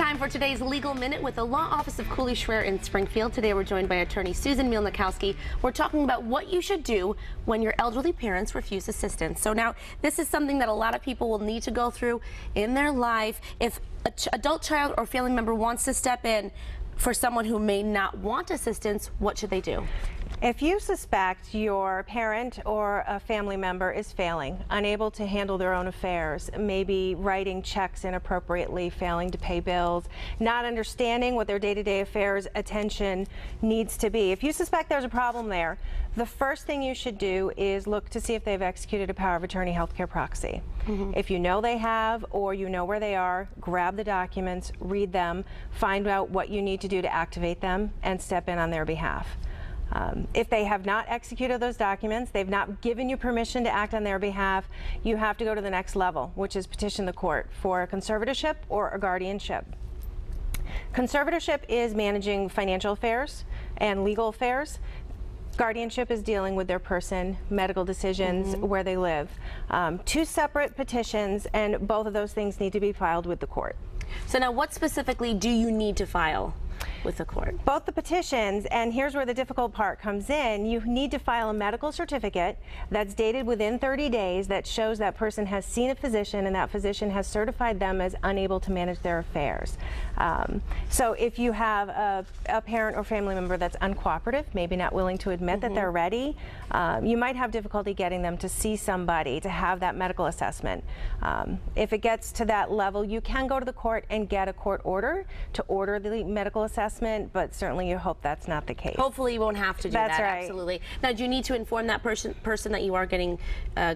time for today's Legal Minute with the Law Office of COOLEY, SHRAIR in Springfield. Today we're joined by attorney Susan MIELNIKOWSKI. We're talking about what you should do when your elderly parents refuse assistance. So now, this is something that a lot of people will need to go through in their life. If an adult child or family member wants to step in for someone who may not want assistance, what should they do? If you suspect your parent or a family member is failing, unable to handle their own affairs, maybe writing checks inappropriately, failing to pay bills, not understanding what their day-to-day affairs attention needs to be, if you suspect there's a problem there, the first thing you should do is look to see if they've executed a power of attorney healthcare proxy. If you know they have, or you know where they are, grab the documents, read them, find out what you need to do to activate them, and step in on their behalf. If they have not executed those documents, they've not given you permission to act on their behalf, you have to go to the next level, which is petition the court for a conservatorship or a guardianship. Conservatorship is managing financial affairs and legal affairs. Guardianship is dealing with their person, medical decisions, where they live. Two separate petitions, and both of those things need to be filed with the court. So now, what specifically do you need to file with the court? Both the petitions, and here's where the difficult part comes in, you need to file a medical certificate that's dated within 30 days that shows that person has seen a physician and that physician has certified them as unable to manage their affairs. So if you have a parent or family member that's uncooperative, maybe not willing to admit that they're ready, you might have difficulty getting them to see somebody to have that medical assessment. If it gets to that level, you can go to the court and get a court order to order the medical assessment, but certainly you hope that's not the case. Hopefully you won't have to do That's that. right. Absolutely. Now, do you need to inform that person that you are getting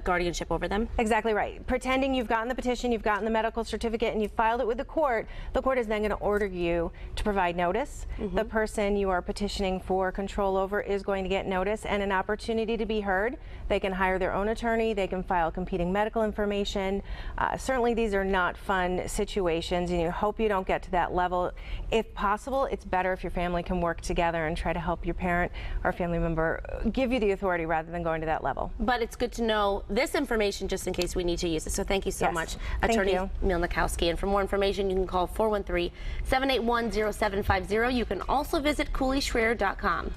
guardianship over them? Exactly right. Pretending you've gotten the petition, you've gotten the medical certificate, and you've filed it with the court is then going to order you to provide notice. The person you are petitioning for control over is going to get notice and an opportunity to be heard. They can hire their own attorney, they can file competing medical information. Certainly these are not fun situations, and you hope you don't get to that level. If possible, it's better if your family can work together and try to help your parent or family member give you the authority rather than going to that level. But it's good to know this information just in case we need to use it. So thank you so much, Attorney MIELNIKOWSKI. And for more information, you can call 413-781-0750. You can also visit COOLEYSHRAIR.com.